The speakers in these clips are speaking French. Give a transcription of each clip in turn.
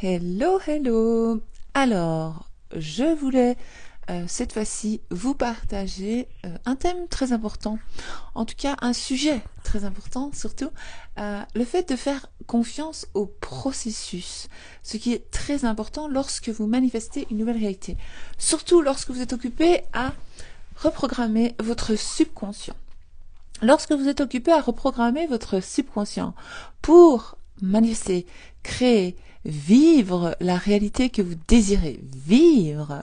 Hello, hello. Alors, je voulais cette fois-ci vous partager un thème très important, en tout cas un sujet très important, surtout le fait de faire confiance au processus, ce qui est très important lorsque vous manifestez une nouvelle réalité, surtout lorsque vous êtes occupé à reprogrammer votre subconscient. Lorsque vous êtes occupé à reprogrammer votre subconscient pour manifester, créer, vivre la réalité que vous désirez vivre,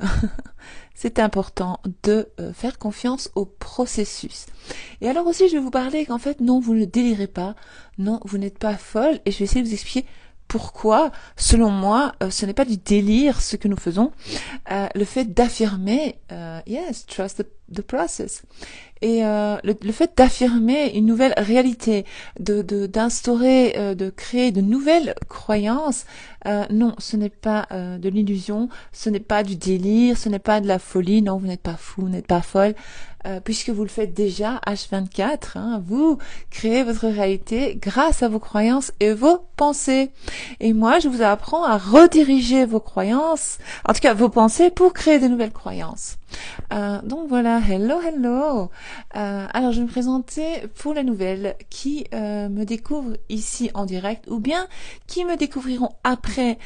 c'est important de faire confiance au processus. Et alors aussi, je vais vous parler qu'en fait, non, vous ne délirez pas, non, vous n'êtes pas folle, et je vais essayer de vous expliquer pourquoi, selon moi, ce n'est pas du délire ce que nous faisons, le fait d'affirmer, yes, trust the process. Et le fait d'affirmer une nouvelle réalité, d'instaurer, de créer de nouvelles croyances, non, ce n'est pas de l'illusion, ce n'est pas du délire, ce n'est pas de la folie, non, vous n'êtes pas fou, vous n'êtes pas folle, puisque vous le faites déjà, H24, hein, vous créez votre réalité grâce à vos croyances et vos pensées. Et moi, je vous apprends à rediriger vos croyances, en tout cas vos pensées, pour créer de nouvelles croyances. Donc voilà, hello, hello. Alors je vais me présenter pour les nouvelles qui me découvrent ici en direct ou bien qui me découvriront après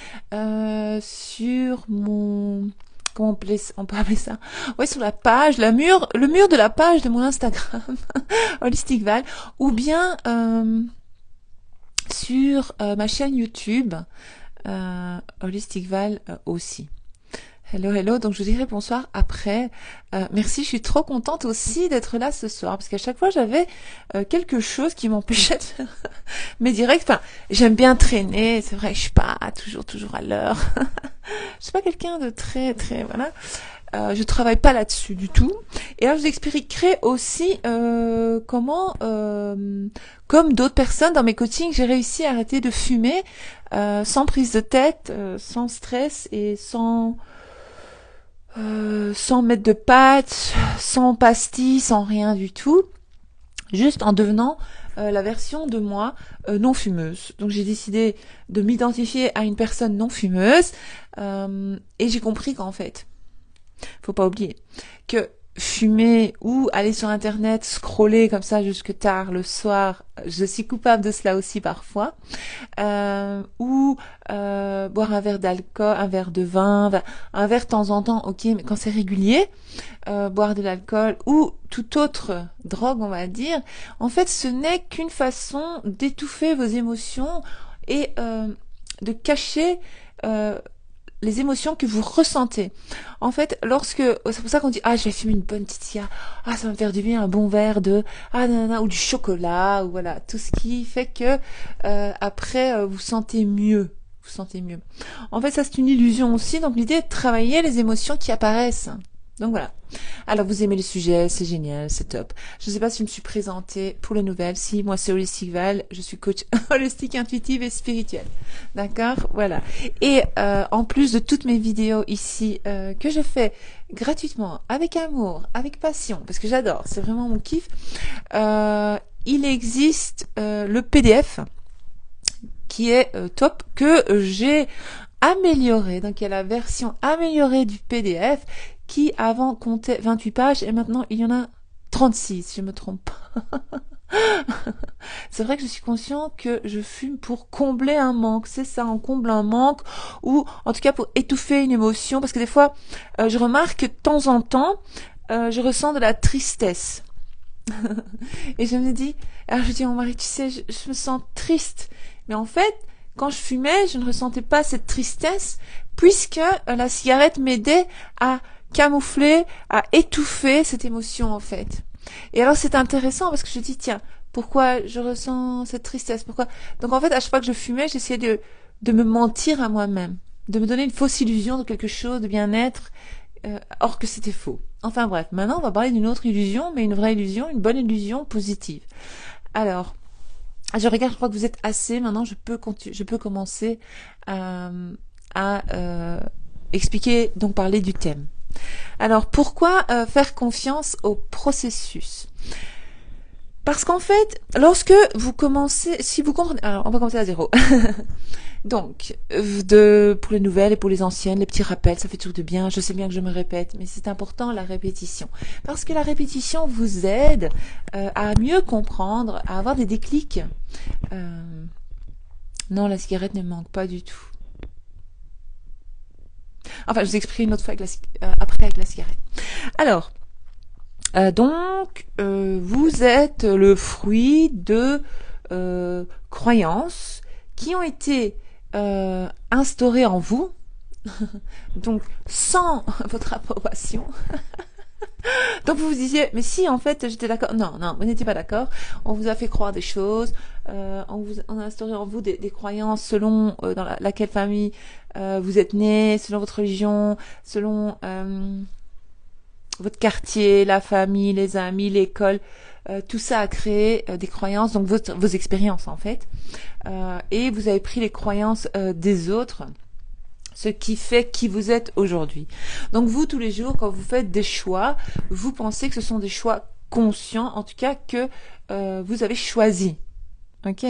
sur mon... Comment on peut appeler ça? Ouais, sur la page, le mur de la page de mon Instagram, Holistic Val, ou bien sur ma chaîne YouTube, Holistic Val aussi. Hello, hello. Donc, je vous dirai bonsoir après. Merci, je suis trop contente aussi d'être là ce soir parce qu'à chaque fois, j'avais quelque chose qui m'empêchait de faire mes directs. Enfin, j'aime bien traîner. C'est vrai que je suis pas toujours à l'heure. Je suis pas quelqu'un de très, voilà. Je travaille pas là-dessus du tout. Et là, je vous expliquerai aussi comment, comme d'autres personnes dans mes coachings, j'ai réussi à arrêter de fumer sans prise de tête, sans stress et sans mettre de patch, sans pastilles, sans rien du tout, juste en devenant la version de moi non fumeuse. Donc j'ai décidé de m'identifier à une personne non fumeuse et j'ai compris qu'en fait, faut pas oublier que fumer ou aller sur internet scroller comme ça jusque tard le soir, je suis coupable de cela aussi parfois, ou boire un verre d'alcool, un verre de vin, un verre de temps en temps, ok, mais quand c'est régulier, boire de l'alcool ou toute autre drogue, on va dire, en fait ce n'est qu'une façon d'étouffer vos émotions et de cacher les émotions que vous ressentez. En fait, c'est pour ça qu'on dit, ah, je vais fumer une bonne titia, ah, ça va me faire du bien, un bon verre de, ah, nanana, ou du chocolat, ou voilà, tout ce qui fait que, après, vous sentez mieux. Vous sentez mieux. En fait, ça, c'est une illusion aussi, donc l'idée est de travailler les émotions qui apparaissent. Donc voilà. Alors vous aimez le sujet, c'est génial, c'est top. Je ne sais pas si je me suis présentée pour les nouvelles. Si, moi c'est Holistic Val, je suis coach holistique, intuitive et spirituelle. D'accord, voilà. Et en plus de toutes mes vidéos ici que je fais gratuitement, avec amour, avec passion, parce que j'adore, c'est vraiment mon kiff. Il existe le PDF qui est top que j'ai amélioré. Donc il y a la version améliorée du PDF qui avant comptait 28 pages et maintenant il y en a 36, si je me trompe pas. C'est vrai que je suis conscient que je fume pour combler un manque, c'est ça, on comble un manque ou en tout cas pour étouffer une émotion parce que des fois je remarque que de temps en temps je ressens de la tristesse. Et je me dis, alors je dis à mon mari, tu sais, je me sens triste. Mais en fait, quand je fumais, je ne ressentais pas cette tristesse puisque la cigarette m'aidait à camoufler, à étouffer cette émotion en fait. Et alors c'est intéressant parce que je dis, tiens, pourquoi je ressens cette tristesse? Pourquoi? Donc en fait, à chaque fois que je fumais, j'essayais de me mentir à moi-même, de me donner une fausse illusion de quelque chose, de bien-être, or que c'était faux. Enfin bref, maintenant on va parler d'une autre illusion, mais une vraie illusion, une bonne illusion positive. Alors, je regarde, je crois que vous êtes assez. Maintenant, je peux commencer à expliquer, donc parler du thème. Alors, pourquoi faire confiance au processus? Parce qu'en fait, lorsque vous commencez, si vous comprenez, alors on va commencer à zéro. Donc, pour les nouvelles et pour les anciennes, les petits rappels, ça fait toujours du bien. Je sais bien que je me répète, mais c'est important la répétition. Parce que la répétition vous aide à mieux comprendre, à avoir des déclics. Non, la cigarette ne me manque pas du tout. Enfin, je vous expliquerai une autre fois après avec la cigarette. Alors, vous êtes le fruit de croyances qui ont été instaurées en vous, donc sans votre approbation. Donc vous vous disiez, mais si en fait j'étais d'accord. Non, non, vous n'étiez pas d'accord. On vous a fait croire des choses. On a instauré en vous des croyances selon dans laquelle famille vous êtes né, selon votre religion, selon votre quartier, la famille, les amis, l'école. Tout ça a créé des croyances, donc vos expériences en fait. Et vous avez pris les croyances des autres, ce qui fait qui vous êtes aujourd'hui. Donc vous, tous les jours, quand vous faites des choix, vous pensez que ce sont des choix conscients, en tout cas que vous avez choisi. Ok.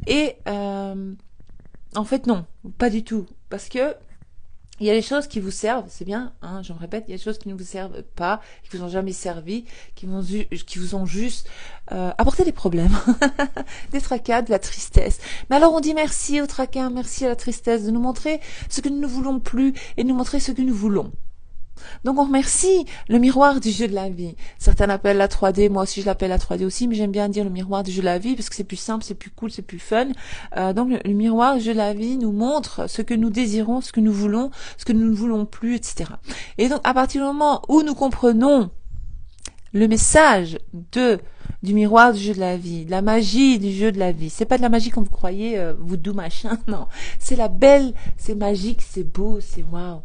Et en fait non, pas du tout, parce que il y a des choses qui vous servent, c'est bien, hein, je me répète, il y a des choses qui ne vous servent pas, qui vous ont jamais servi, qui vous ont juste apporté des problèmes, des tracas, de la tristesse. Mais alors on dit merci au tracas, merci à la tristesse de nous montrer ce que nous ne voulons plus et de nous montrer ce que nous voulons. Donc on remercie le miroir du jeu de la vie. Certains l'appellent la 3D, moi aussi je l'appelle la 3D aussi, mais j'aime bien dire le miroir du jeu de la vie parce que c'est plus simple, c'est plus cool, c'est plus fun. Donc le miroir du jeu de la vie nous montre ce que nous désirons, ce que nous voulons, ce que nous ne voulons plus, etc. Et donc à partir du moment où nous comprenons le message du miroir du jeu de la vie, de la magie du jeu de la vie. C'est pas de la magie comme vous croyez, voodoo machin, non. C'est la belle, c'est magique, c'est beau, c'est waouh.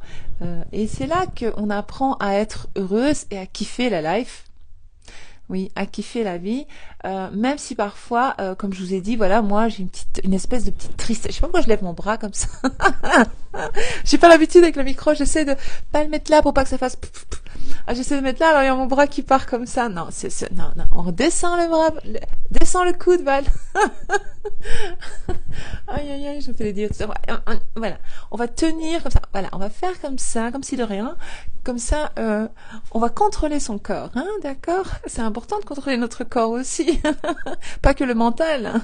Et c'est là qu'on apprend à être heureuse et à kiffer la life. Oui, à kiffer la vie, même si parfois, comme je vous ai dit, voilà, moi j'ai une espèce de petite tristesse. Je sais pas pourquoi je lève mon bras comme ça. J'ai pas l'habitude avec le micro, j'essaie de pas le mettre là pour pas que ça fasse. J'essaie de mettre là, alors il y a mon bras qui part comme ça. Non, non, non, on redescend le bras, descend le coude, Val. Aïe, aïe, aïe, je fais les dire. Voilà, on va tenir comme ça. Voilà, on va faire comme ça, comme si de rien. Comme ça, on va contrôler son corps, hein, d'accord? C'est important de contrôler notre corps aussi, pas que le mental. Hein.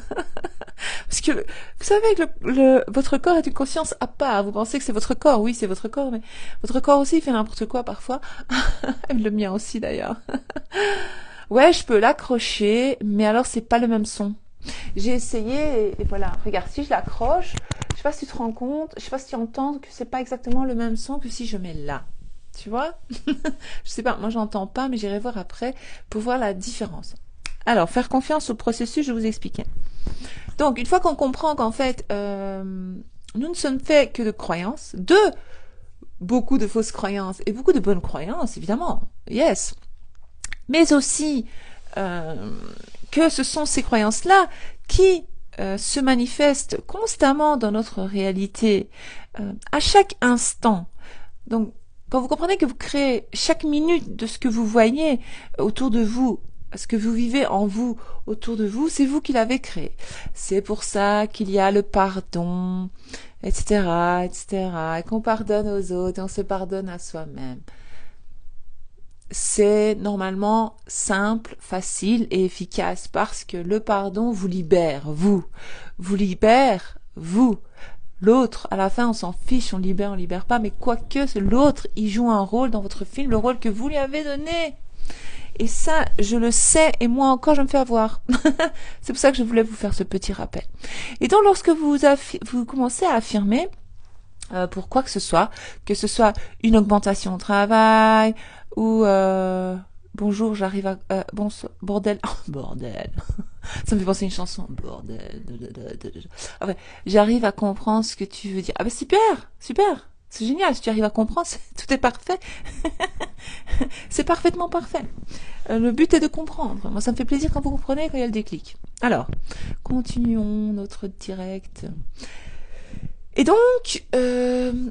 Parce que, vous savez que votre corps est une conscience à part. Vous pensez que c'est votre corps, oui, c'est votre corps, mais votre corps aussi il fait n'importe quoi parfois. Le mien aussi d'ailleurs. Ouais, je peux l'accrocher, mais alors c'est pas le même son. J'ai essayé et voilà. Regarde, si je l'accroche, je sais pas si tu te rends compte, je sais pas si tu entends que c'est pas exactement le même son que si je mets là. Tu vois? Je sais pas, moi j'entends pas, mais j'irai voir après pour voir la différence. Alors, faire confiance au processus, je vous expliquais. Donc, une fois qu'on comprend qu'en fait, nous ne sommes faits que de croyances, beaucoup de fausses croyances et beaucoup de bonnes croyances, évidemment, yes, mais aussi que ce sont ces croyances-là qui se manifestent constamment dans notre réalité à chaque instant. Donc, quand vous comprenez que vous créez chaque minute de ce que vous voyez autour de vous, ce que vous vivez en vous, autour de vous, c'est vous qui l'avez créé. C'est pour ça qu'il y a le pardon, etc., etc., et qu'on pardonne aux autres et on se pardonne à soi-même. C'est normalement simple, facile et efficace parce que le pardon vous libère, vous libère, vous. L'autre, à la fin, on s'en fiche, on libère pas, mais quoique l'autre, il joue un rôle dans votre film, le rôle que vous lui avez donné. Et ça, je le sais, et moi encore, je me fais avoir. C'est pour ça que je voulais vous faire ce petit rappel. Et donc, lorsque vous commencez à affirmer, pour quoi que ce soit une augmentation au travail, ou bonjour, j'arrive à... bordel, bordel. Ça me fait penser à une chanson. Bordel. Enfin, j'arrive à comprendre ce que tu veux dire. Ah ben super, super. C'est génial. Si tu arrives à comprendre, tout est parfait. C'est parfaitement parfait. Le but est de comprendre. Moi, ça me fait plaisir quand vous comprenez, quand il y a le déclic. Alors, continuons notre direct. Et donc,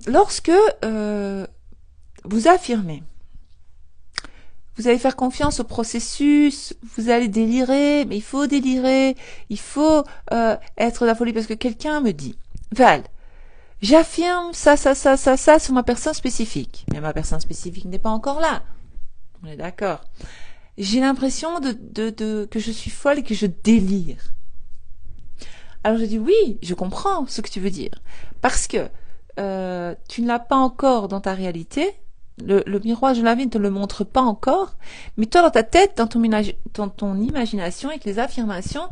lorsque vous affirmez, vous allez faire confiance au processus, vous allez délirer, mais il faut délirer, il faut être de la folie, parce que quelqu'un me dit, Val, J'affirme ça sur ma personne spécifique. Mais ma personne spécifique n'est pas encore là. On est d'accord. J'ai l'impression que je suis folle et que je délire. Alors je dis oui, je comprends ce que tu veux dire. Parce que tu ne l'as pas encore dans ta réalité. Le miroir de la vie ne te le montre pas encore. Mais toi, dans ta tête, dans ton imagination, avec les affirmations,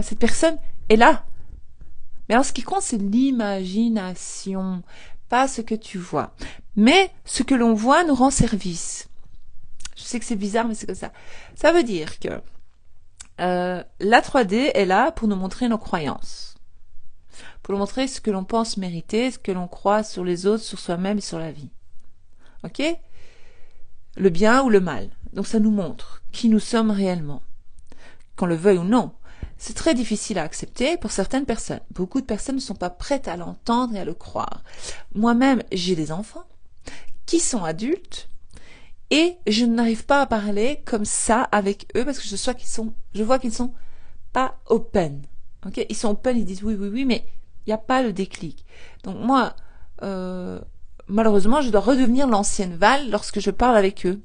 cette personne est là. Mais alors ce qui compte, c'est l'imagination, pas ce que tu vois. Mais ce que l'on voit nous rend service. Je sais que c'est bizarre, mais c'est comme ça. Ça veut dire que la 3D est là pour nous montrer nos croyances. Pour nous montrer ce que l'on pense mériter, ce que l'on croit sur les autres, sur soi-même et sur la vie. Ok ? Le bien ou le mal. Donc ça nous montre qui nous sommes réellement. Qu'on le veuille ou non. C'est très difficile à accepter pour certaines personnes. Beaucoup de personnes ne sont pas prêtes à l'entendre et à le croire. Moi-même, j'ai des enfants qui sont adultes et je n'arrive pas à parler comme ça avec eux parce que je vois qu'ils sont pas open. Ok, ils sont open, ils disent oui, mais il n'y a pas le déclic. Donc moi, malheureusement, je dois redevenir l'ancienne Val lorsque je parle avec eux.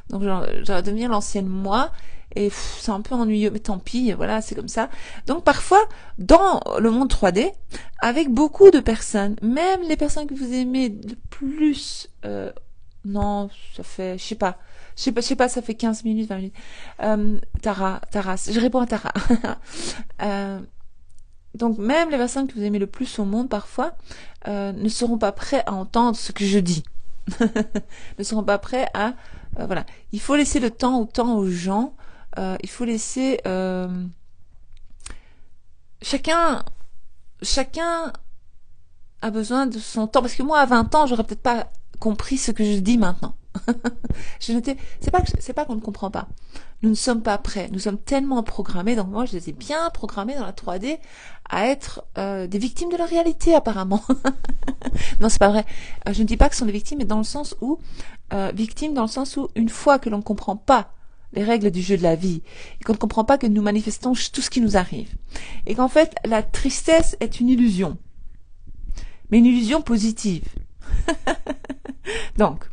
Donc je dois devenir l'ancienne moi. Et c'est un peu ennuyeux, mais tant pis, voilà, c'est comme ça. Donc parfois, dans le monde 3D, avec beaucoup de personnes, même les personnes que vous aimez le plus, non, ça fait, je sais pas, ça fait 15 minutes, 20 minutes. Tara, je réponds à Tara. Donc même les personnes que vous aimez le plus au monde, parfois, ne seront pas prêts à entendre ce que je dis. Ne seront pas prêts à, voilà. Il faut laisser le temps aux gens. Il faut laisser chacun a besoin de son temps, parce que moi à 20 ans j'aurais peut-être pas compris ce que je dis maintenant. C'est pas qu'on ne comprend pas, nous ne sommes pas prêts, nous sommes tellement programmés. Donc moi je les ai bien programmés dans la 3D à être des victimes de la réalité apparemment. Non, c'est pas vrai, je ne dis pas que ce sont des victimes, mais dans le sens où victimes dans le sens où une fois que l'on ne comprend pas les règles du jeu de la vie, et qu'on ne comprend pas que nous manifestons tout ce qui nous arrive, et qu'en fait la tristesse est une illusion, mais une illusion positive. Donc,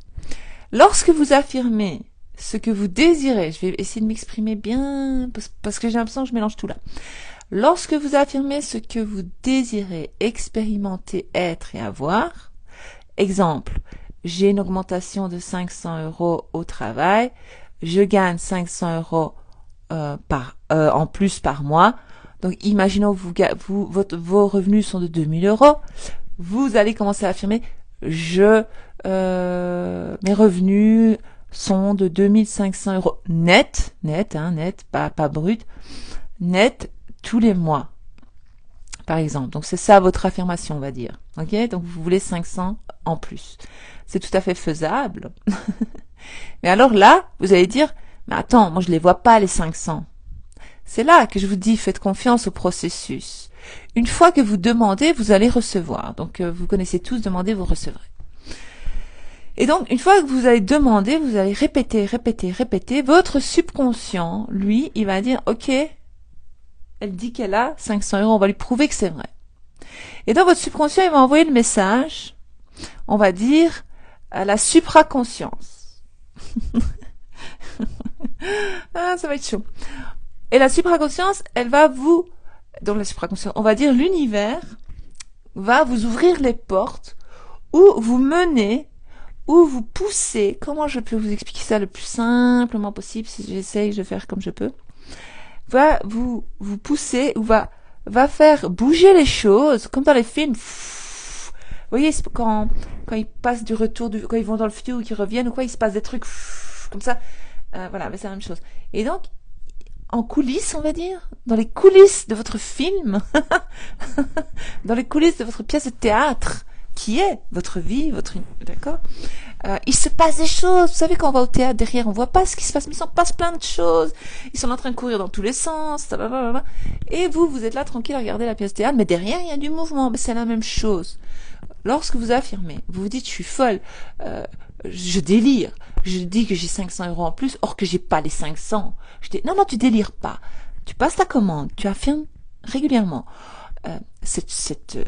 lorsque vous affirmez ce que vous désirez, je vais essayer de m'exprimer bien, parce que j'ai l'impression que je mélange tout là. Lorsque vous affirmez ce que vous désirez expérimenter, être et avoir, exemple, j'ai une augmentation de 500 € au travail, je gagne 500 € en plus par mois. Donc, imaginons vos revenus sont de 2000 €. Vous allez commencer à affirmer, mes revenus sont de 2500 € net, pas brut, net tous les mois, par exemple. Donc, c'est ça votre affirmation, on va dire. Ok? Donc, vous voulez 500 en plus. C'est tout à fait faisable. Mais alors là, vous allez dire, mais attends, moi je les vois pas les 500. C'est là que je vous dis, faites confiance au processus. Une fois que vous demandez, vous allez recevoir. Donc vous connaissez tous, demandez, vous recevrez. Et donc, une fois que vous allez demander, vous allez répéter. Votre subconscient, lui, il va dire, ok, elle dit qu'elle a 500 €, on va lui prouver que c'est vrai. Et dans votre subconscient, il va envoyer le message, on va dire, à la supraconscience. Ah, ça va être chaud. Et la supraconscience, donc la supraconscience, on va dire l'univers va vous ouvrir les portes ou vous mener, ou vous pousser. Comment je peux vous expliquer ça le plus simplement possible, si j'essaye de faire comme je peux. Va vous pousser ou va faire bouger les choses, comme dans les films. Vous voyez, quand ils passent quand ils vont dans le futur ou qu'ils reviennent ou quoi, il se passe des trucs comme ça. Voilà, mais c'est la même chose. Et donc, en coulisses, on va dire, dans les coulisses de votre film, dans les coulisses de votre pièce de théâtre, qui est votre vie, d'accord, il se passe des choses. Vous savez, quand on va au théâtre, derrière, on voit pas ce qui se passe, mais il s'en passe plein de choses. Ils sont en train de courir dans tous les sens, blablabla. Et vous êtes là tranquille à regarder la pièce de théâtre, mais derrière, il y a du mouvement. Mais c'est la même chose. Lorsque vous affirmez, vous vous dites, je suis folle, je délire, je dis que j'ai 500 € en plus, or que j'ai pas les 500. Non, tu délires pas. Tu passes ta commande, tu affirmes régulièrement. cette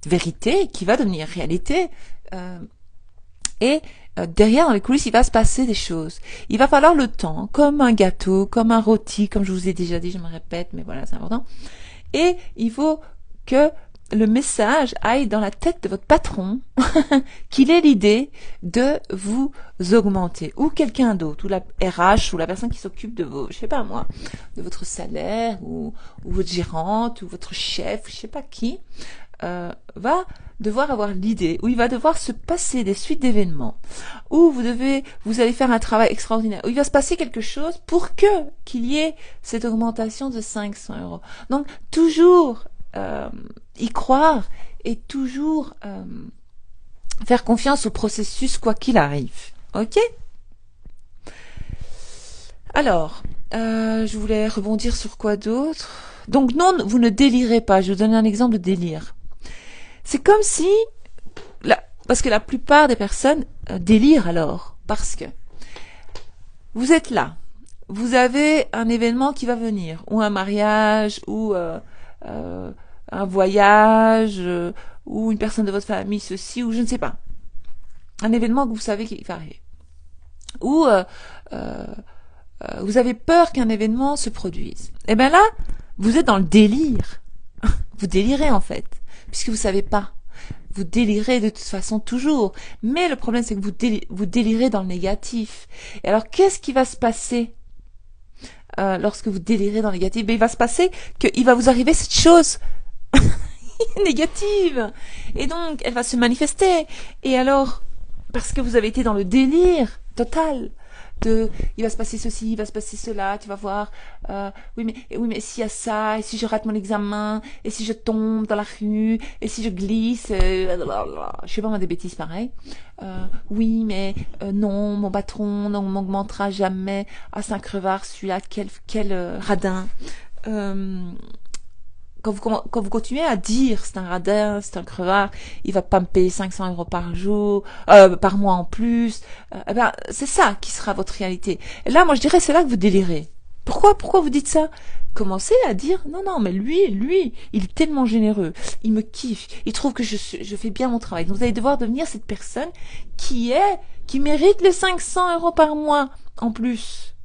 vérité qui va devenir réalité. Et derrière, dans les coulisses, il va se passer des choses. Il va falloir le temps, comme un gâteau, comme un rôti, comme je vous ai déjà dit, je me répète, mais voilà, c'est important. Et il faut que le message aille dans la tête de votre patron, qu'il ait l'idée de vous augmenter, ou quelqu'un d'autre, ou la RH, ou la personne qui s'occupe de vos, je sais pas moi, de votre salaire, ou votre gérante, ou votre chef, je sais pas qui, va devoir avoir l'idée, où il va devoir se passer des suites d'événements, où vous allez faire un travail extraordinaire, où il va se passer quelque chose pour qu'il y ait cette augmentation de 500 euros. Donc, toujours y croire et toujours faire confiance au processus quoi qu'il arrive. Ok? Alors, je voulais rebondir sur quoi d'autre? Donc non, vous ne délirez pas. Je vais vous donner un exemple de délire. C'est comme si, parce que la plupart des personnes délirent alors, parce que vous êtes là, vous avez un événement qui va venir, ou un mariage, ou un voyage, ou une personne de votre famille, ceci, ou je ne sais pas. Un événement que vous savez qu'il va arriver. Ou vous avez peur qu'un événement se produise. Et bien là, vous êtes dans le délire. Vous délirez en fait, puisque vous savez pas. Vous délirez de toute façon toujours. Mais le problème, c'est que vous délirez dans le négatif. Et alors, qu'est-ce qui va se passer lorsque vous délirez dans le négatif? Ben, il va se passer qu'il va vous arriver cette chose négative. Et donc, elle va se manifester. Et alors, parce que vous avez été dans le délire total, il va se passer ceci, il va se passer cela, tu vas voir, oui mais s'il y a ça, et si je rate mon examen, et si je tombe dans la rue, et si je glisse, je sais pas moi, des bêtises pareilles, oui mais non, mon patron ne m'augmentera jamais, à 5 crevards celui-là, quel radin. Quand vous continuez à dire c'est un radin, c'est un crevard, il va pas me payer 500 euros par jour, par mois en plus, eh ben, c'est ça qui sera votre réalité. Et là, moi, je dirais, c'est là que vous délirez. Pourquoi vous dites ça? Commencez à dire, non, mais lui, il est tellement généreux, il me kiffe, il trouve que je fais bien mon travail. Donc, vous allez devoir devenir cette personne qui mérite les 500 euros par mois en plus.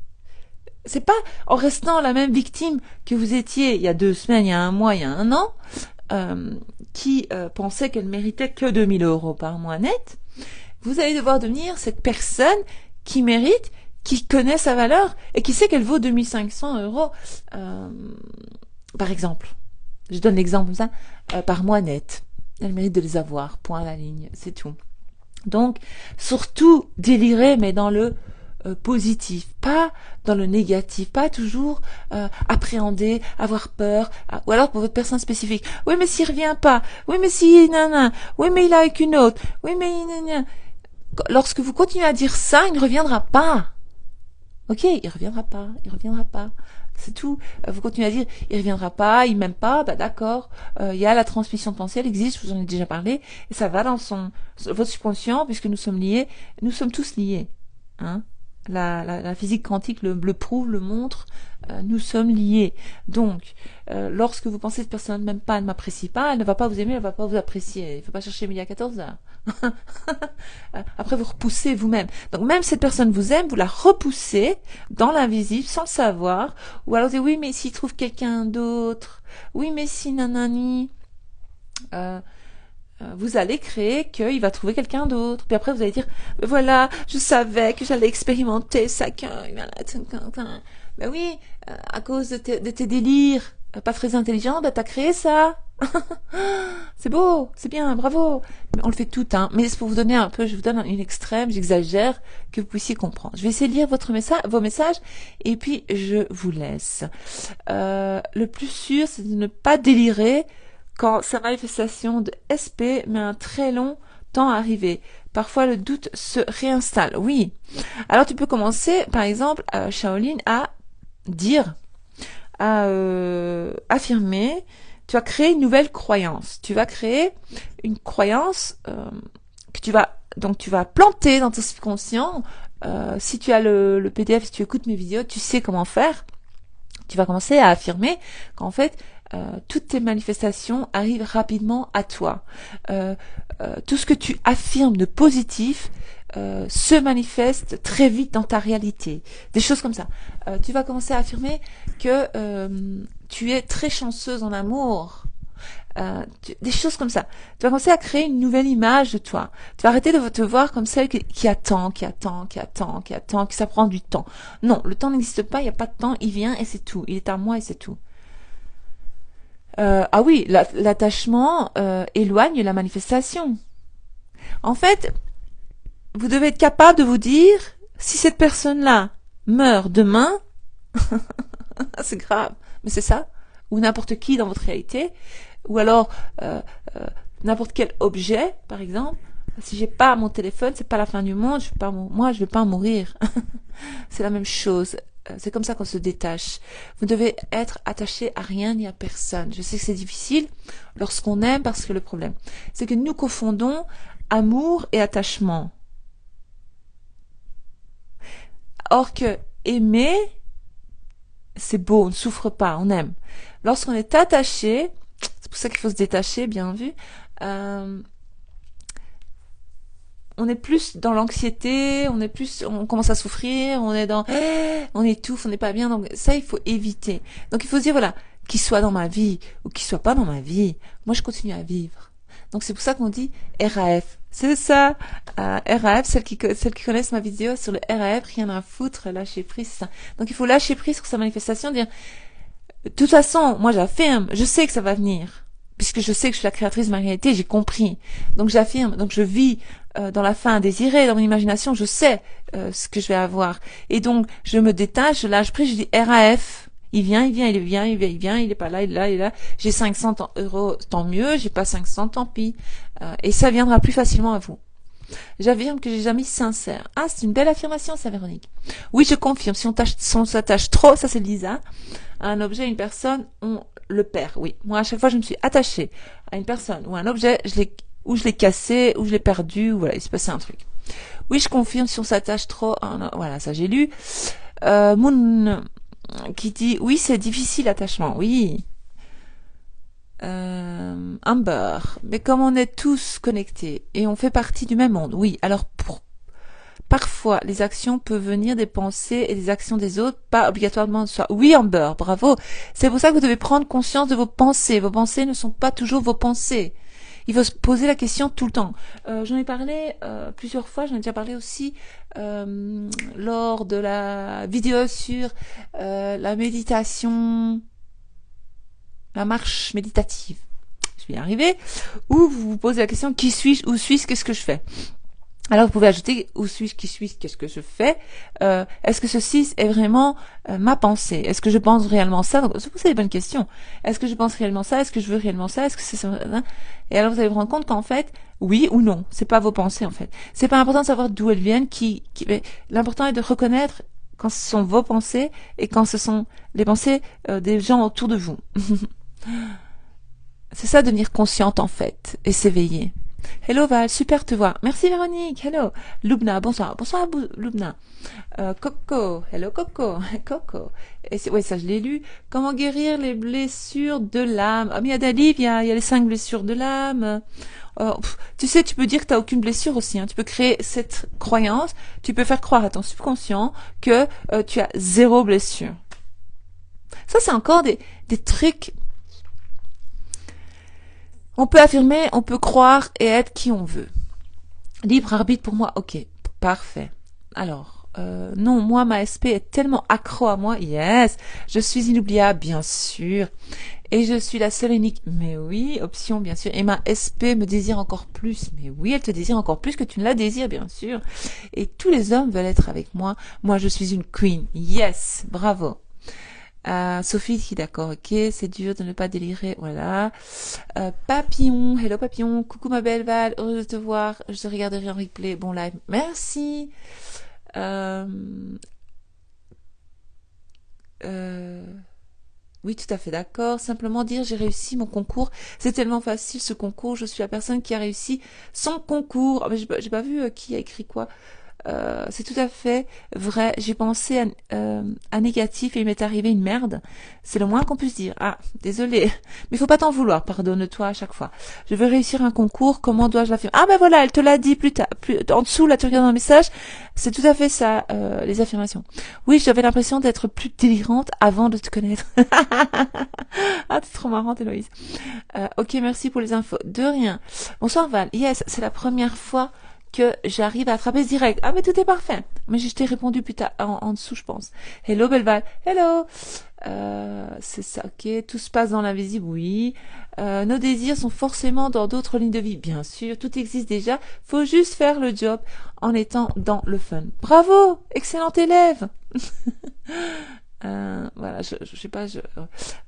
C'est pas en restant la même victime que vous étiez il y a 2 semaines, il y a 1 mois, il y a 1 an, qui pensait qu'elle méritait que 2000 euros par mois net. Vous allez devoir devenir cette personne qui mérite, qui connaît sa valeur et qui sait qu'elle vaut 2500 euros, par exemple. Je donne l'exemple comme ça, par mois net. Elle mérite de les avoir, point à la ligne, c'est tout. Donc, surtout délirer, mais dans le positif, pas dans le négatif, pas toujours appréhender, avoir peur, ou alors pour votre personne spécifique. Oui, mais s'il revient pas. Oui, mais si nanana. Oui, mais il a avec une autre. Oui, mais nanana. Lorsque vous continuez à dire ça, il ne reviendra pas. Ok, il reviendra pas, il reviendra pas. C'est tout. Vous continuez à dire, il reviendra pas, il m'aime pas, bah d'accord. Il y a la transmission de pensée, elle existe, je vous en ai déjà parlé, et ça va dans votre subconscient, puisque nous sommes liés, nous sommes tous liés. Hein? La physique quantique le prouve, le montre, nous sommes liés. Donc, lorsque vous pensez cette personne ne m'aime pas, elle ne m'apprécie pas, elle ne va pas vous aimer, elle ne va pas vous apprécier. Il ne faut pas chercher midi à 14h. Après, vous repoussez vous-même. Donc, même cette personne vous aime, vous la repoussez dans l'invisible sans le savoir. Ou alors, vous dites, oui, mais s'il trouve quelqu'un d'autre, oui, mais si nanani, vous allez créer qu'il va trouver quelqu'un d'autre. Puis après, vous allez dire, voilà, je savais que j'allais expérimenter ça. Ben oui, à cause de tes délires pas très intelligents, ben t'as créé ça. C'est beau, c'est bien, bravo. Mais on le fait tout, hein. Mais c'est pour vous donner un peu, je vous donne une extrême, j'exagère, que vous puissiez comprendre. Je vais essayer de lire vos messages, et puis je vous laisse. Le plus sûr, c'est de ne pas délirer quand sa manifestation de SP met un très long temps à arriver. Parfois, le doute se réinstalle. Oui. Alors, tu peux commencer, par exemple, Shaolin, à dire, à affirmer, tu vas créer une nouvelle croyance. Tu vas créer une croyance que tu vas planter dans ton subconscient. Si tu as le PDF, si tu écoutes mes vidéos, tu sais comment faire. Tu vas commencer à affirmer qu'en fait, toutes tes manifestations arrivent rapidement à toi. Tout ce que tu affirmes de positif se manifeste très vite dans ta réalité. Des choses comme ça. Tu vas commencer à affirmer que tu es très chanceuse en amour. Des choses comme ça. Tu vas commencer à créer une nouvelle image de toi. Tu vas arrêter de te voir comme celle qui attend, que ça prend du temps. Non, le temps n'existe pas, il n'y a pas de temps, il vient et c'est tout. Il est à moi et c'est tout. Ah oui, l'attachement éloigne la manifestation. En fait, vous devez être capable de vous dire, si cette personne-là meurt demain, c'est grave, mais c'est ça, ou n'importe qui dans votre réalité, ou alors n'importe quel objet, par exemple. Si j'ai pas mon téléphone, c'est pas la fin du monde. Moi, je vais pas mourir. C'est la même chose. C'est comme ça qu'on se détache. Vous devez être attaché à rien ni à personne. Je sais que c'est difficile lorsqu'on aime, parce que le problème, c'est que nous confondons amour et attachement. Or que aimer, c'est beau, on ne souffre pas, on aime. Lorsqu'on est attaché, c'est pour ça qu'il faut se détacher, bien vu, on est plus dans l'anxiété, on commence à souffrir, on étouffe, on n'est pas bien, donc ça il faut éviter. Donc il faut se dire, voilà, qu'il soit dans ma vie ou qu'il soit pas dans ma vie, moi je continue à vivre. Donc c'est pour ça qu'on dit RAF. C'est ça, RAF, celles qui connaissent ma vidéo sur le RAF, rien à foutre, lâcher prise, c'est ça. Donc il faut lâcher prise sur sa manifestation, dire, de toute façon, moi j'affirme, je sais que ça va venir, puisque je sais que je suis la créatrice de ma réalité, j'ai compris. Donc j'affirme, donc je vis dans la fin désirée, dans mon imagination, je sais ce que je vais avoir. Et donc je me détache, je lâche prise, je dis RAF. Il vient, il est pas là, il est là. J'ai 500 €, tant mieux, j'ai pas 500, tant pis. Et ça viendra plus facilement à vous. J'affirme que j'ai jamais sincère. Ah, c'est une belle affirmation, ça, Véronique. Oui, je confirme. Si on s'attache trop, ça c'est Lisa, à un objet, à une personne, on le perd. Oui. Moi, à chaque fois, je me suis attachée à une personne ou à un objet, je l'ai cassé, ou je l'ai perdu, ou voilà, il s'est passé un truc. Oui, je confirme, si on s'attache trop, voilà, ça j'ai lu. Moon, qui dit, oui, c'est difficile l'attachement. Oui. Amber, mais comme on est tous connectés et on fait partie du même monde, oui, alors parfois les actions peuvent venir des pensées et des actions des autres, pas obligatoirement de soi. Oui, Amber, bravo. C'est pour ça que vous devez prendre conscience de vos pensées. Vos pensées ne sont pas toujours vos pensées. Il faut se poser la question tout le temps. J'en ai parlé plusieurs fois, j'en ai déjà parlé aussi lors de la vidéo sur la méditation, la marche méditative, je vais y arriver, où vous vous posez la question, qui suis-je, où suis-je, qu'est-ce que je fais? Alors vous pouvez ajouter, où suis-je, qui suis-je, qu'est-ce que je fais? Est-ce que ceci est vraiment ma pensée? Est-ce que je pense réellement ça? Donc, c'est des bonnes questions. Est-ce que je pense réellement ça? Est-ce que je veux réellement ça? Est-ce que c'est ça? Et alors vous allez vous rendre compte qu'en fait, oui ou non, c'est pas vos pensées en fait. C'est pas important de savoir d'où elles viennent, mais l'important est de reconnaître quand ce sont vos pensées et quand ce sont les pensées des gens autour de vous. C'est ça, devenir consciente en fait, et s'éveiller. Hello Val, super te voir. Merci Véronique, hello. Lubna, bonsoir. Bonsoir Lubna. Coco, hello Coco. Coco. Et ouais, ça je l'ai lu. Comment guérir les blessures de l'âme? Ah mais il y a des livres, il y a les 5 blessures de l'âme. Tu sais, tu peux dire que t'as aucune blessure aussi. Hein. Tu peux créer cette croyance. Tu peux faire croire à ton subconscient que tu as 0 blessure. Ça c'est encore des trucs. On peut affirmer, on peut croire et être qui on veut. Libre arbitre pour moi, ok, parfait. Alors, non, moi, ma SP est tellement accro à moi, yes, je suis inoubliable, bien sûr. Et je suis la seule et unique, mais oui, option, bien sûr. Et ma SP me désire encore plus, mais oui, elle te désire encore plus que tu ne la désires, bien sûr. Et tous les hommes veulent être avec moi. Moi, je suis une queen, yes, bravo. Sophie qui d'accord, ok, c'est dur de ne pas délirer, voilà. Papillon, hello Papillon, coucou ma belle Val, heureuse de te voir, je te regarderai en replay, bon live, merci. Oui, tout à fait d'accord. Simplement dire j'ai réussi mon concours. C'est tellement facile ce concours. Je suis la personne qui a réussi son concours. Ah, mais j'ai pas vu qui a écrit quoi. c'est tout à fait vrai. J'ai pensé à négatif et il m'est arrivé une merde. C'est le moins qu'on puisse dire. Ah, désolé. Mais il faut pas t'en vouloir. Pardonne-toi à chaque fois. Je veux réussir un concours. Comment dois-je l'affirmer? Ah ben voilà, elle te l'a dit plus tard. En dessous, là, tu regardes dans le message. C'est tout à fait ça, les affirmations. Oui, j'avais l'impression d'être plus délirante avant de te connaître. Ah, t'es trop marrante, Héloïse. Ok, merci pour les infos. De rien. Bonsoir Val. Yes, c'est la première fois que j'arrive à attraper ce direct. Ah, mais tout est parfait. Mais je t'ai répondu plus tard, en dessous, je pense. Hello, belle Val. Hello. C'est ça, ok. Tout se passe dans l'invisible, oui. Nos désirs sont forcément dans d'autres lignes de vie. Bien sûr, tout existe déjà. Faut juste faire le job en étant dans le fun. Bravo! Excellent élève! Voilà, je sais pas.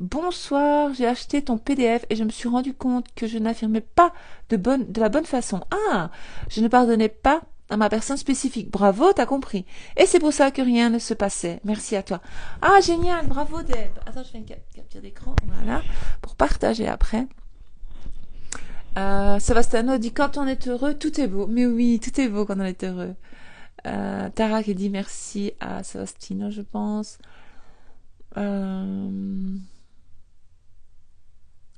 Bonsoir, j'ai acheté ton PDF et je me suis rendu compte que je n'affirmais pas de la bonne façon. Ah, je ne pardonnais pas à ma personne spécifique. Bravo, t'as compris. Et c'est pour ça que rien ne se passait. Merci à toi. Ah, génial, bravo Deb. Attends, je fais une capture d'écran, voilà, pour partager après. Sébastien dit quand on est heureux, tout est beau. Mais oui, tout est beau quand on est heureux. Tara qui dit merci à Sébastino, je pense.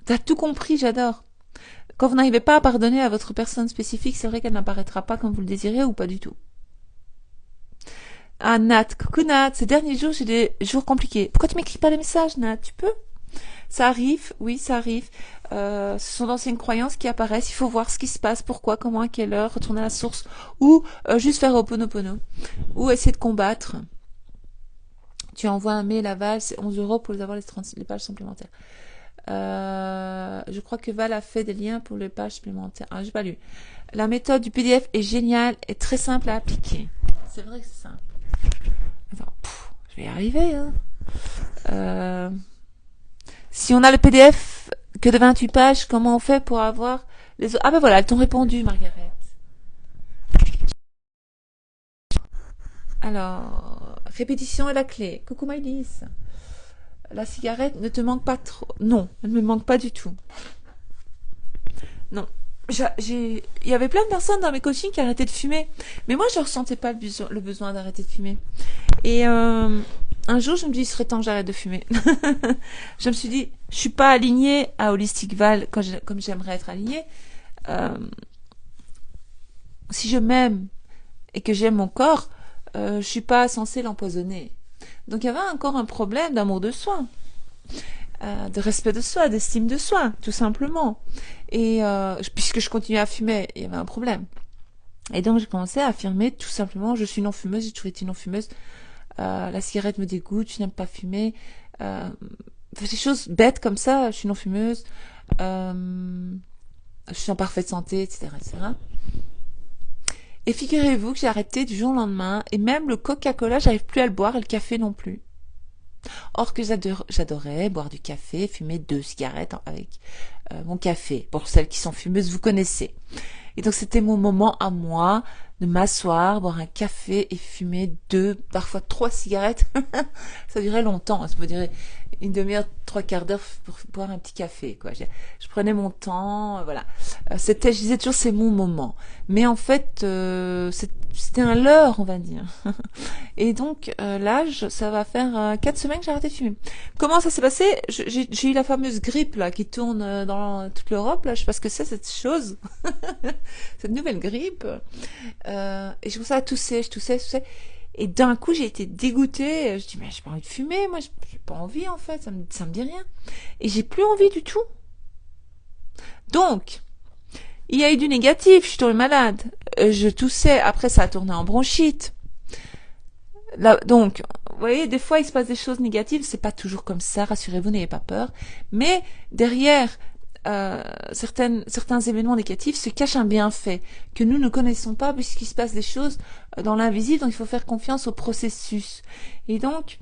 T'as tout compris, j'adore. Quand vous n'arrivez pas à pardonner à votre personne spécifique, c'est vrai qu'elle n'apparaîtra pas comme vous le désirez ou pas du tout. Ah, Nat, coucou Nat, ces derniers jours, j'ai des jours compliqués. Pourquoi tu m'écris pas les messages, Nat? Tu peux? Ça arrive, oui, ça arrive. Ce sont d'anciennes croyances qui apparaissent. Il faut voir ce qui se passe, pourquoi, comment, à quelle heure, retourner à la source, ou juste faire Ho'oponopono, ou essayer de combattre. Tu envoies un mail à Val, c'est 11 € pour avoir les pages supplémentaires. Je crois que Val a fait des liens pour les pages supplémentaires. Ah, j'ai pas lu. La méthode du PDF est géniale et très simple à appliquer. C'est vrai que c'est simple. Attends, je vais y arriver. Hein. Si on a le PDF que de 28 pages, comment on fait pour avoir les autres? Ah ben voilà, elles t'ont répondu, Margaret. Alors, répétition est la clé. Coucou Maïlis. La cigarette ne te manque pas trop. Non, elle ne me manque pas du tout. Non. Il y avait plein de personnes dans mes coachings qui arrêtaient de fumer. Mais moi, je ne ressentais pas le besoin d'arrêter de fumer. Et un jour, je me dis, il serait temps que j'arrête de fumer. Je me suis dit, je suis pas alignée à Holistic Val comme j'aimerais être alignée. Si je m'aime et que j'aime mon corps, je suis pas censée l'empoisonner. Donc il y avait encore un problème d'amour de soi, de respect de soi, d'estime de soi, tout simplement. Et puisque je continuais à fumer, il y avait un problème. Et donc j'ai commencé à affirmer tout simplement, je suis non fumeuse, j'ai toujours été non fumeuse. La cigarette me dégoûte, je n'aime pas fumer. Des choses bêtes comme ça, je suis non fumeuse. Je suis en parfaite santé, etc., etc. Et figurez-vous que j'ai arrêté du jour au lendemain, et même le Coca-Cola, j'arrive plus à le boire, et le café non plus. Or que j'adorais boire du café, fumer 2 cigarettes avec mon café. Pour celles qui sont fumeuses, vous connaissez. Et donc c'était mon moment à moi de m'asseoir, boire un café et fumer 2, parfois 3 cigarettes. Ça durait longtemps, ça peut durer une demi-heure, 3/4 d'heure pour boire un petit café, quoi. Je prenais mon temps, voilà. Je disais toujours c'est mon moment. Mais en fait, c'était un leurre, on va dire. Et donc là, ça va faire 4 semaines que j'ai arrêté de fumer. Comment ça s'est passé? J'ai eu la fameuse grippe là qui tourne dans toute l'Europe. Là, je sais pas ce que c'est cette chose, cette nouvelle grippe. Et je commençais à tousser, je toussais. Et d'un coup, j'ai été dégoûtée. Je dis, mais j'ai pas envie de fumer. Moi, j'ai pas envie, en fait. Ça me dit rien. Et j'ai plus envie du tout. Donc, il y a eu du négatif. Je suis tombée malade. Je toussais. Après, ça a tourné en bronchite. Là, donc, vous voyez, des fois, il se passe des choses négatives. C'est pas toujours comme ça. Rassurez-vous, n'ayez pas peur. Mais derrière certains événements négatifs se cache un bienfait que nous ne connaissons pas puisqu'il se passe des choses dans l'invisible, donc il faut faire confiance au processus. Et donc,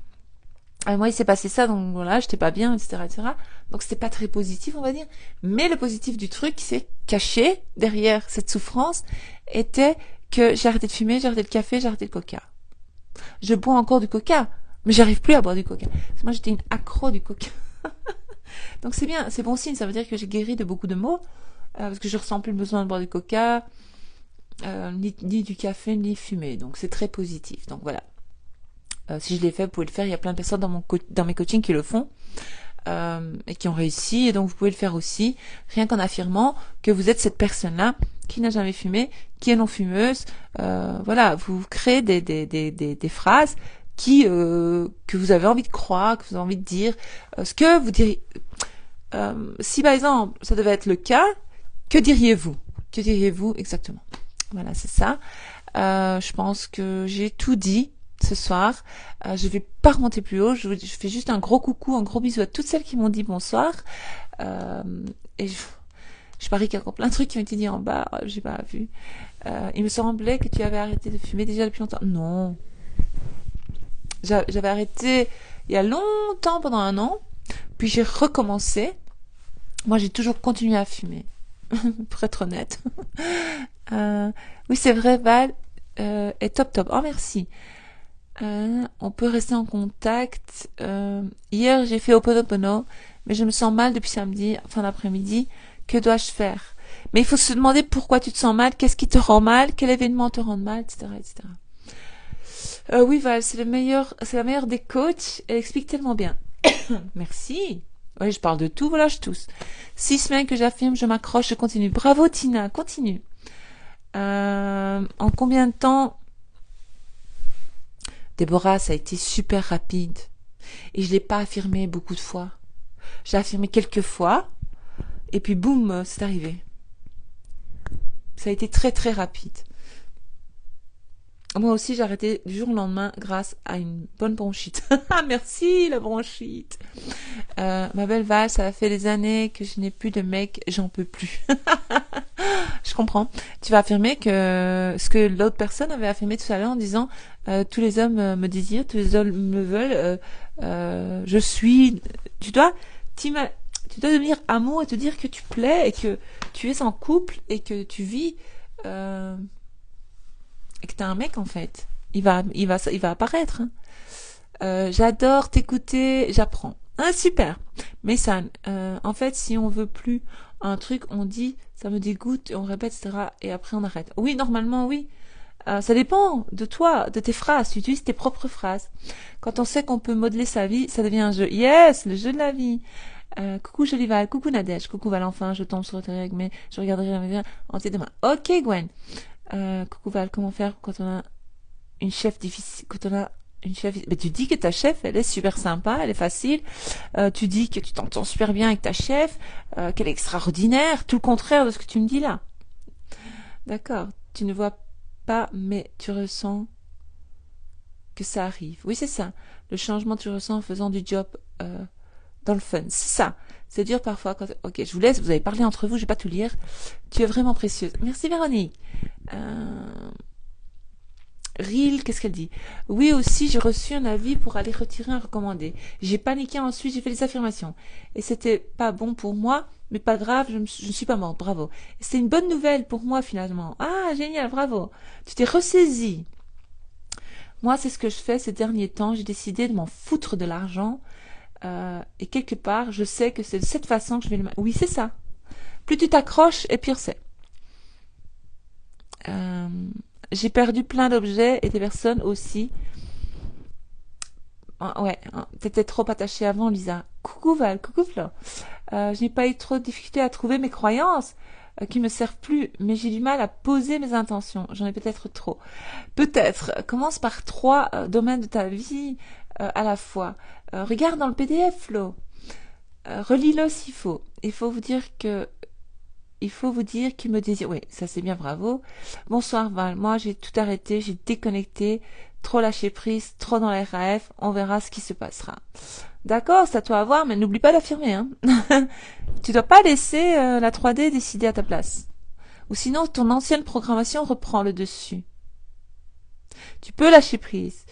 moi il s'est passé ça, donc voilà, j'étais pas bien, etc., etc. Donc c'était pas très positif, on va dire. Mais le positif du truc qui s'est caché derrière cette souffrance était que j'ai arrêté de fumer, j'ai arrêté le café, j'ai arrêté le coca. Je bois encore du coca, mais j'arrive plus à boire du coca. Parce que moi j'étais une accro du coca. Donc c'est bien, c'est bon signe, ça veut dire que j'ai guéri de beaucoup de maux, parce que je ressens plus le besoin de boire du coca, ni du café, ni fumer. Donc c'est très positif. Donc voilà. Si je l'ai fait, vous pouvez le faire. Il y a plein de personnes dans mes coachings qui le font. Et qui ont réussi, et donc vous pouvez le faire aussi, rien qu'en affirmant que vous êtes cette personne-là qui n'a jamais fumé, qui est non fumeuse. Voilà, vous créez des phrases que vous avez envie de croire, que vous avez envie de dire, ce que vous diriez. Si par exemple ça devait être le cas, que diriez-vous? Que diriez-vous exactement? Voilà, c'est ça. Je pense que j'ai tout dit ce soir. Je vais pas remonter plus haut. Je fais juste un gros coucou, un gros bisou à toutes celles qui m'ont dit bonsoir. Et je parie qu'il y a encore plein de trucs qui ont été dit en bas. J'ai pas vu. Il me semblait que tu avais arrêté de fumer déjà depuis longtemps. Non. J'avais arrêté il y a longtemps, pendant 1 an. Puis j'ai recommencé. Moi, j'ai toujours continué à fumer. Pour être honnête. Oui, c'est vrai, Val. Est top. Oh, merci. On peut rester en contact. Hier, j'ai fait Ho'oponopono, mais je me sens mal depuis samedi, fin d'après-midi. Que dois-je faire? Mais il faut se demander pourquoi tu te sens mal, qu'est-ce qui te rend mal, quel événement te rend mal, etc., etc. Oui, Val, c'est la meilleure des coachs. Elle explique tellement bien. Merci. Oui, je parle de tout, voilà, je tousse. 6 semaines que j'affirme, je m'accroche, je continue. Bravo, Tina, continue. En combien de temps? Déborah, ça a été super rapide. Et je l'ai pas affirmé beaucoup de fois. J'ai affirmé quelques fois. Et puis boum, c'est arrivé. Ça a été très très rapide. Moi aussi, j'ai arrêté du jour au lendemain grâce à une bonne bronchite. Merci, la bronchite. Ma belle Val, ça fait des années que je n'ai plus de mec, j'en peux plus. Je comprends. Tu vas affirmer que ce que l'autre personne avait affirmé tout à l'heure en disant tous les hommes me désirent, tous les hommes me veulent, je suis... Tu dois devenir amour et te dire que tu plais et que tu es en couple et que tu vis... et que t'as un mec en fait. Il va apparaître. J'adore t'écouter, j'apprends. Ah super. Mais ça, en fait, si on veut plus un truc, on dit ça me dégoûte, et on répète, etc. Et après on arrête. Oui, normalement oui. Ça dépend de toi, de tes phrases. Tu utilises tes propres phrases. Quand on sait qu'on peut modeler sa vie, ça devient un jeu. Yes, le jeu de la vie. Coucou Jolival, coucou Nadège, coucou Val, enfin je tombe sur tes règles, mais je regarderai mes entier demain. Ok Gwen. Coucou Val, comment faire quand on a une chef difficile, mais tu dis que ta chef, elle est super sympa, elle est facile. Tu dis que tu t'entends super bien avec ta chef, qu'elle est extraordinaire, tout le contraire de ce que tu me dis là. D'accord. Tu ne vois pas, mais tu ressens que ça arrive. Oui, c'est ça. Le changement, tu ressens en faisant du job dans le fun. C'est ça. C'est dur parfois quand... Ok, je vous laisse, vous avez parlé entre vous, je vais pas tout lire. Tu es vraiment précieuse. Merci Véronique. Ril, qu'est-ce qu'elle dit? Oui, aussi, j'ai reçu un avis pour aller retirer un recommandé. J'ai paniqué ensuite, j'ai fait des affirmations. Et c'était pas bon pour moi, mais pas grave, je ne suis pas morte, bravo. C'est une bonne nouvelle pour moi, finalement. Ah, génial, bravo. Tu t'es ressaisie. Moi, c'est ce que je fais ces derniers temps. J'ai décidé de m'en foutre de l'argent. Et quelque part, je sais que c'est de cette façon que je vais le... Oui, c'est ça. Plus tu t'accroches, et pire c'est. J'ai perdu plein d'objets et des personnes aussi. Ouais, t'étais trop attachée avant, Lisa. Coucou Val, coucou Flo. Je n'ai pas eu trop de difficultés à trouver mes croyances qui me servent plus, mais j'ai du mal à poser mes intentions. J'en ai peut-être trop. Peut-être. Commence par 3 domaines de ta vie à la fois. Regarde dans le PDF, Flo. Relis-le s'il faut. Il faut vous dire qu'il me désire. Oui, ça c'est bien, bravo. Bonsoir Val, moi j'ai tout arrêté, j'ai déconnecté, trop lâché prise, trop dans la RAF, on verra ce qui se passera. D'accord, c'est à toi à voir, mais n'oublie pas d'affirmer. Hein. Tu dois pas laisser la 3D décider à ta place. Ou sinon ton ancienne programmation reprend le dessus. Tu peux lâcher prise.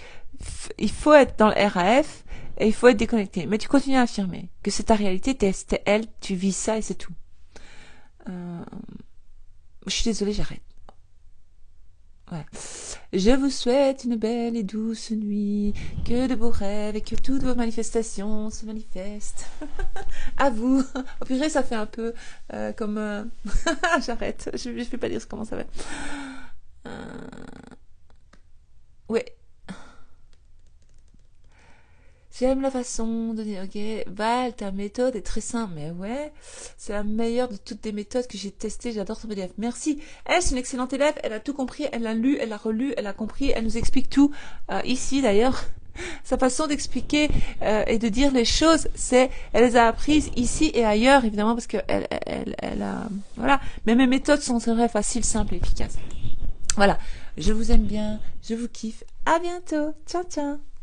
Il faut être dans le RAF et il faut être déconnecté. Mais tu continues à affirmer que c'est ta réalité, t'es elle, tu vis ça et c'est tout. Je suis désolée, j'arrête. Ouais. Je vous souhaite une belle et douce nuit, que de beaux rêves et que toutes vos manifestations se manifestent. À vous. Au purée, ça fait un peu comme... J'arrête, je vais pas dire comment ça va. Ouais, j'aime la façon de dire, ok, Val, ta méthode est très simple, mais ouais, c'est la meilleure de toutes les méthodes que j'ai testées, j'adore ton PDF. Merci. Elle, c'est une excellente élève, elle a tout compris, elle a lu, elle a relu, elle a compris, elle nous explique tout. Ici, d'ailleurs, sa façon d'expliquer et de dire les choses, elle les a apprises ici et ailleurs, évidemment, parce que elle a, voilà. Mais mes méthodes sont très faciles, simples et efficaces. Voilà. Je vous aime bien, je vous kiffe. À bientôt. Ciao, ciao.